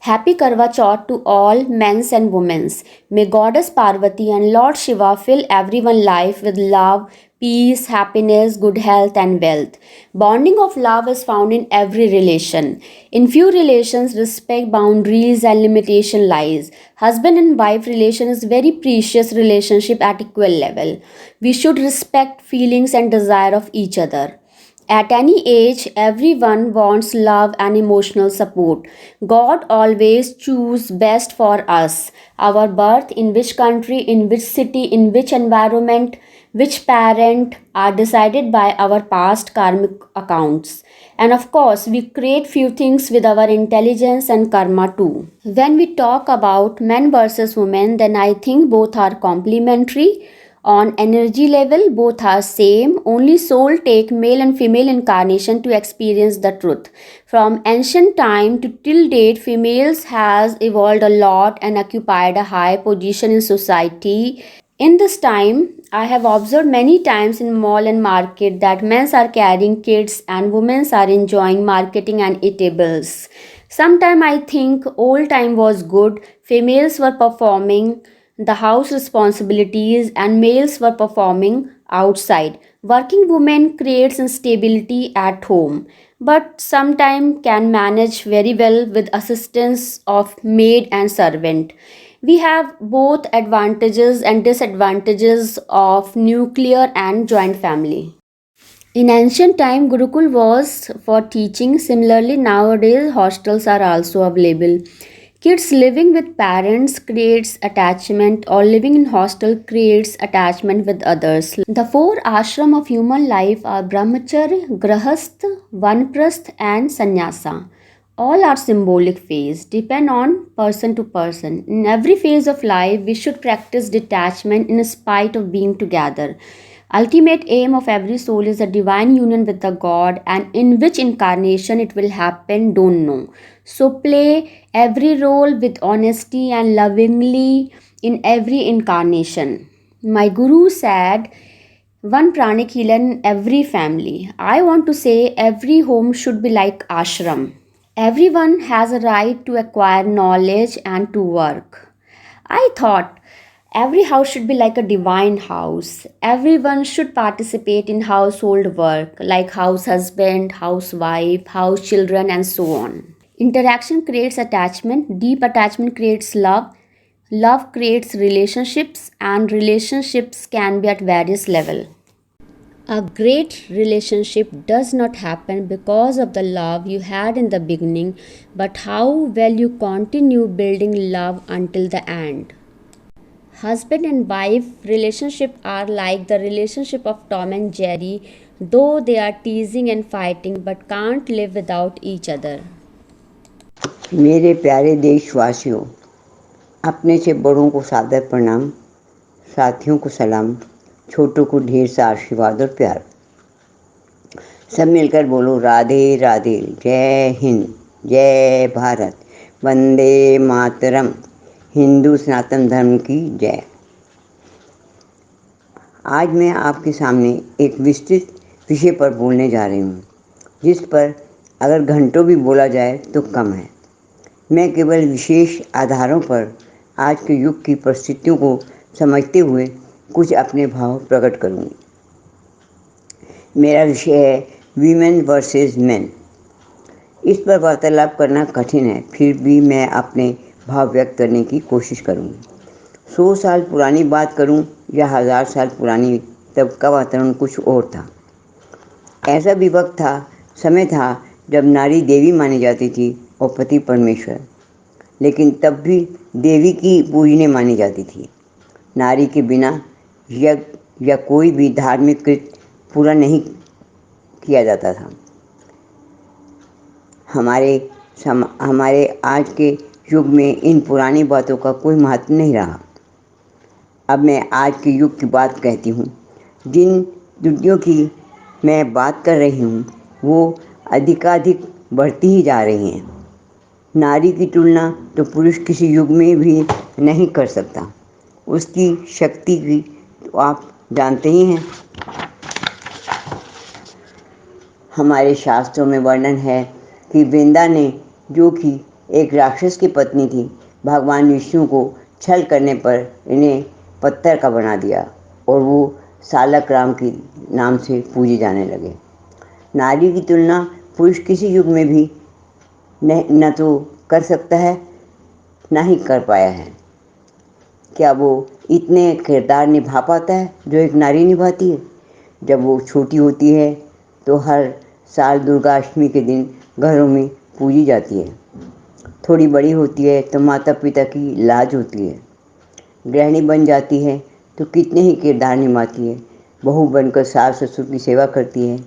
Happy Karva Chauth to all men's and women's. May Goddess Parvati and Lord Shiva fill everyone's life with love, peace, happiness, good health, and wealth. Bonding of love is found in every relation. In few relations, respect, boundaries, and limitation lies. Husband and wife relation is very precious relationship at equal level. We should respect feelings and desire of each other. At any age, everyone wants love and emotional support. God always chooses best for us. Our birth, in which country, in which city, in which environment, which parent are decided by our past karmic accounts. And of course, we create few things with our intelligence and karma too. When we talk about men versus women, then I think both are complementary. On energy level, both are same. Only soul take male and female incarnation to experience the truth. From ancient time to till date, females has evolved a lot and occupied a high position in society. In this time, I have observed many times in mall and market that men are carrying kids and women are enjoying marketing and eatables. Sometime I think old time was good. Females were performing the house responsibilities and males were performing outside. Working women creates instability at home, but sometimes can manage very well with assistance of maid and servant. We have both advantages and disadvantages of nuclear and joint family. In ancient time, Gurukul was for teaching. Similarly, nowadays hostels are also available. Kids living with parents creates attachment, or living in hostel creates attachment with others. The four ashram of human life are brahmacharya, grahasth, vanprasth, and sannyasa. All are symbolic phase, depend on person to person. In every phase of life, we should practice detachment in spite of being together. Ultimate aim of every soul is a divine union with the God, and in which incarnation it will happen, don't know. So play every role with honesty and lovingly in every incarnation. My guru said, one pranic healer in every family. I want to say every home should be like ashram. Everyone has a right to acquire knowledge and to work. I thought every house should be like a divine house. Everyone should participate in household work like house husband, housewife, house children, and so on. Interaction creates attachment, deep attachment creates love, love creates relationships, and relationships can be at various levels. A great relationship does not happen because of the love you had in the beginning, but how well you continue building love until the end. Husband and wife relationship are like the relationship of Tom and Jerry, though they are teasing and fighting but can't live without each other. मेरे प्यारे देशवासियों, अपने से बड़ों को सादर प्रणाम, साथियों को सलाम, छोटों को ढेर सा आशीर्वाद और प्यार। सब मिलकर बोलो राधे राधे, जय हिंद, जय भारत, वंदे मातरम, हिंदू सनातन धर्म की जय। आज मैं आपके सामने एक विस्तृत विषय पर बोलने जा रही हूँ, जिस पर अगर घंटों भी बोला जाए तो कम है। मैं केवल विशेष आधारों पर आज के युग की परिस्थितियों को समझते हुए कुछ अपने भाव प्रकट करूँगी। मेरा विषय है वीमेन वर्सेस मेन। इस पर वार्तालाप करना कठिन है, फिर भी मैं अपने भाव व्यक्त करने की कोशिश करूँगी। 100 साल पुरानी बात करूं या 1000 साल पुरानी, तब का वातावरण कुछ और था। ऐसा भी वक्त था, समय था जब नारी देवी मानी जाती थी और पति परमेश्वर, लेकिन तब भी देवी की पूजने मानी जाती थी। नारी के बिना यज्ञ या कोई भी धार्मिक कृत्य पूरा नहीं किया जाता था। हमारे आज के युग में इन पुरानी बातों का कोई महत्व नहीं रहा। अब मैं आज के युग की बात कहती हूँ। जिन त्रुटियों की मैं बात कर रही हूँ वो अधिकाधिक बढ़ती ही जा रही हैं। नारी की तुलना तो पुरुष किसी युग में भी नहीं कर सकता। उसकी शक्ति की तो आप जानते ही हैं। हमारे शास्त्रों में वर्णन है कि वृंदा ने जो की एक राक्षस की पत्नी थी। भगवान विष्णु को छल करने पर इन्हें पत्थर का बना दिया और वो सालक राम के नाम से पूजे जाने लगे। नारी की तुलना पुरुष किसी युग में भी न तो कर सकता है, ना ही कर पाया है। क्या वो इतने किरदार निभा पाता है जो एक नारी निभाती है? जब वो छोटी होती है तो हर साल दुर्गा अष्टमी के दिन घरों में पूजी जाती है। थोड़ी बड़ी होती है तो माता पिता की लाज होती है। गृहिणी बन जाती है तो कितने ही किरदार निभाती है। बहू बनकर सास ससुर की सेवा करती है।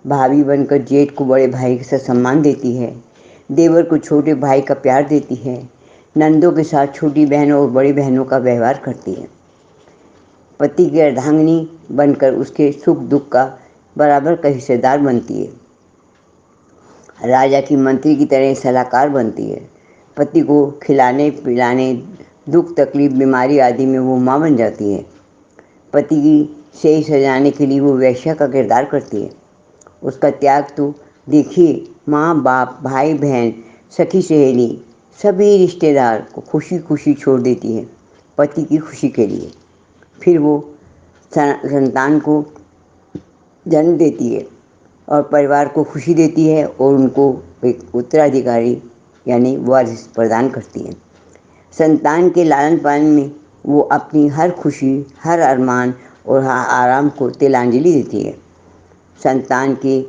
भाभी बनकर जेठ को बड़े भाई के साथ सम्मान देती है। देवर को छोटे भाई का प्यार देती है। नंदों के साथ छोटी बहनों और बड़ी बहनों का व्यवहार करती है। पति की अर्धांगिनी बनकर उसके सुख दुख का बराबर का हिस्सेदार बनती है। राजा की मंत्री की तरह सलाहकार बनती है। पति को खिलाने पिलाने, दुख तकलीफ बीमारी आदि में वो माँ बन जाती है। पति की सेज सजाने के लिए वो वेश्या का किरदार करती है। उसका त्याग तो देखिए, माँ बाप भाई बहन सखी सहेली सभी रिश्तेदार को खुशी खुशी छोड़ देती है पति की खुशी के लिए। फिर वो संतान को जन्म देती है और परिवार को खुशी देती है और उनको एक उत्तराधिकारी यानी वारिस प्रदान करती है। संतान के लालन पालन में वो अपनी हर खुशी, हर अरमान और आराम को तिलांजलि देती है। संतान के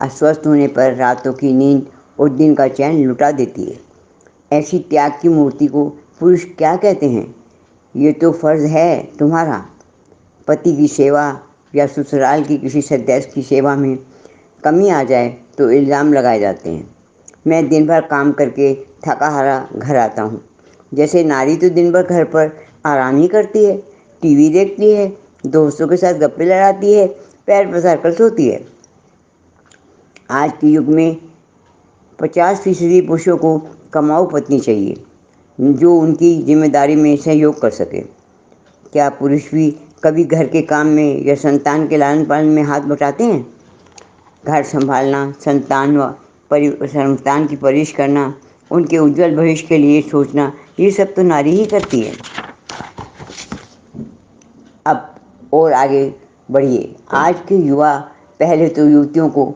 अस्वस्थ होने पर रातों की नींद और दिन का चैन लुटा देती है। ऐसी त्याग की मूर्ति को पुरुष क्या कहते हैं? ये तो फर्ज है तुम्हारा। पति की सेवा या ससुराल की किसी सदस्य की सेवा में कमी आ जाए तो इल्ज़ाम लगाए जाते हैं। मैं दिन भर काम करके थका हारा घर आता हूँ। जैसे नारी तो दिन भर घर पर आराम ही करती है, टीवी देखती है, दोस्तों के साथ गप्पे लड़ाती है, पैर पसार कर सोती है। आज के युग में 50% पुरुषों को कमाऊ पत्नी चाहिए जो उनकी जिम्मेदारी में सहयोग कर सके। क्या पुरुष भी कभी घर के काम में या संतान के लालन पालन में हाथ बटाते हैं? घर संभालना, संतान की परवरिश करना, उनके उज्जवल भविष्य के लिए सोचना, ये सब तो नारी ही करती है। अब और आगे बढ़िए। आज के युवा पहले तो युवतियों को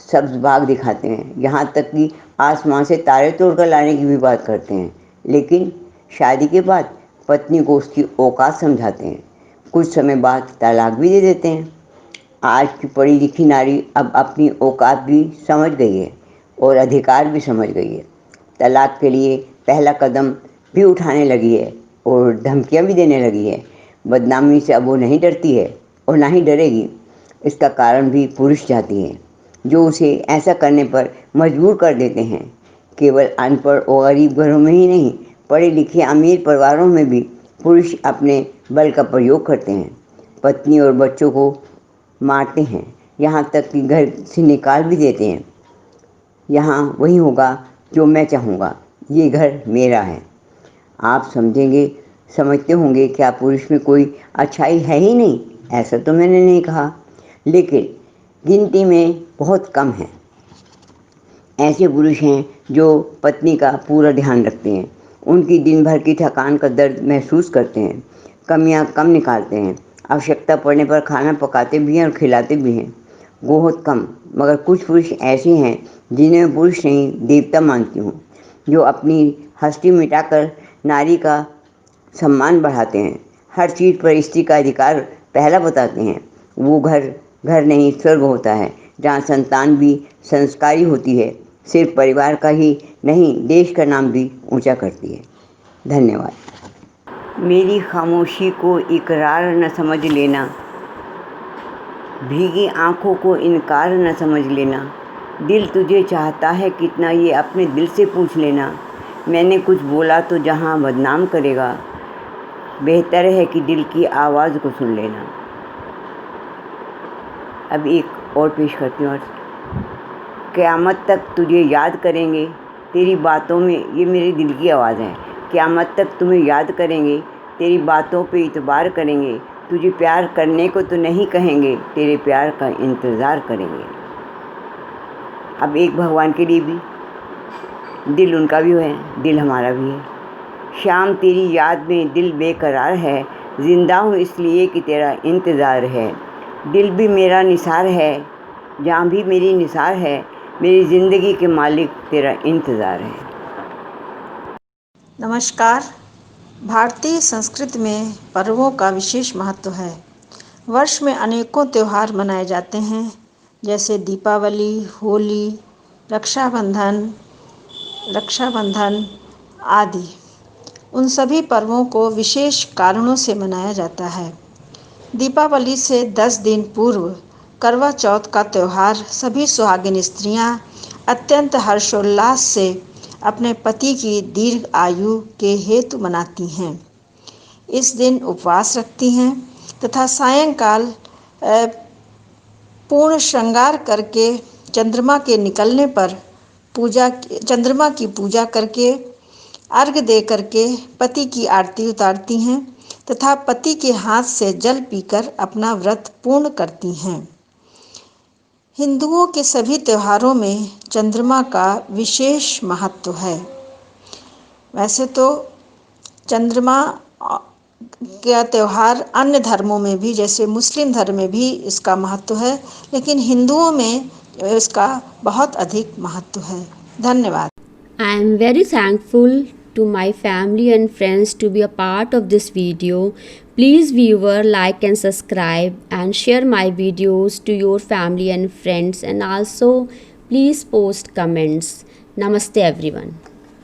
सब्ज बाग दिखाते हैं, यहाँ तक कि आसमान से तारे तोड़कर लाने की भी बात करते हैं। लेकिन शादी के बाद पत्नी को उसकी औकात समझाते हैं। कुछ समय बाद तलाक भी दे देते हैं। आज की पढ़ी लिखी नारी अब अपनी औकात भी समझ गई है और अधिकार भी समझ गई है। तलाक के लिए पहला कदम भी उठाने लगी है और धमकियां भी देने लगी है। बदनामी से अब वो नहीं डरती है और ना ही डरेगी। इसका कारण भी पुरुष जाति है जो उसे ऐसा करने पर मजबूर कर देते हैं। केवल अनपढ़ और गरीब घरों में ही नहीं, पढ़े लिखे अमीर परिवारों में भी पुरुष अपने बल का प्रयोग करते हैं। पत्नी और बच्चों को मारते हैं, यहाँ तक कि घर से निकाल भी देते हैं। यहाँ वही होगा जो मैं चाहूँगा, ये घर मेरा है। आप समझते होंगे क्या पुरुष में कोई अच्छाई है ही नहीं? ऐसा तो मैंने नहीं कहा, लेकिन गिनती में बहुत कम है। ऐसे पुरुष हैं जो पत्नी का पूरा ध्यान रखते हैं, उनकी दिन भर की थकान का दर्द महसूस करते हैं, कमियां कम निकालते हैं, आवश्यकता पड़ने पर खाना पकाते भी हैं और खिलाते भी हैं। बहुत कम, मगर कुछ पुरुष ऐसे हैं जिन्हें मैं पुरुष नहीं देवता मानती हूँ, जो अपनी हस्ती मिटाकर नारी का सम्मान बढ़ाते हैं। हर चीज़ पर स्त्री का अधिकार पहला बताते हैं। वो घर नहीं स्वर्ग होता है जहाँ संतान भी संस्कारी होती है, सिर्फ परिवार का ही नहीं देश का नाम भी ऊंचा करती है। धन्यवाद। मेरी खामोशी को इकरार न समझ लेना, भीगी आँखों को इनकार न समझ लेना। दिल तुझे चाहता है कितना ये अपने दिल से पूछ लेना। मैंने कुछ बोला तो जहाँ बदनाम करेगा, बेहतर है कि दिल की आवाज़ को सुन लेना। अब एक और पेश करती हूँ। क़यामत तक तुझे याद करेंगे तेरी बातों में, ये मेरे दिल की आवाज़ है। क़यामत तक तुम्हें याद करेंगे, तेरी बातों पे इतबार करेंगे। तुझे प्यार करने को तो नहीं कहेंगे, तेरे प्यार का इंतज़ार करेंगे। अब एक भगवान के लिए भी दिल उनका भी है, दिल हमारा भी है। शाम तेरी याद में दिल बेकरार है, ज़िंदा हूँ इसलिए कि तेरा इंतज़ार है। दिल भी मेरा निसार है, जहाँ भी मेरी निसार है, मेरी ज़िंदगी के मालिक तेरा इंतज़ार है। नमस्कार। भारतीय संस्कृति में पर्वों का विशेष महत्व है। वर्ष में अनेकों त्यौहार मनाए जाते हैं, जैसे दीपावली, होली, रक्षाबंधन आदि। उन सभी पर्वों को विशेष कारणों से मनाया जाता है। दीपावली से 10 दिन पूर्व करवा चौथ का त्यौहार सभी सुहागिन स्त्रियां अत्यंत हर्षोल्लास से अपने पति की दीर्घ आयु के हेतु मनाती हैं। इस दिन उपवास रखती हैं तथा सायंकाल पूर्ण श्रृंगार करके चंद्रमा के निकलने पर चंद्रमा की पूजा करके अर्घ्य दे करके पति की आरती उतारती हैं तथा पति के हाथ से जल पीकर अपना व्रत पूर्ण करती हैं। हिंदुओं के सभी त्योहारों में चंद्रमा का विशेष महत्व है। वैसे तो चंद्रमा का त्यौहार अन्य धर्मों में भी, जैसे मुस्लिम धर्म में भी इसका महत्व है, लेकिन हिंदुओं में इसका बहुत अधिक महत्व है। धन्यवाद। I am very thankful to my family and friends to be a part of this video. Please viewer, like and subscribe and share my videos to your family and friends, and also please post comments. Namaste everyone.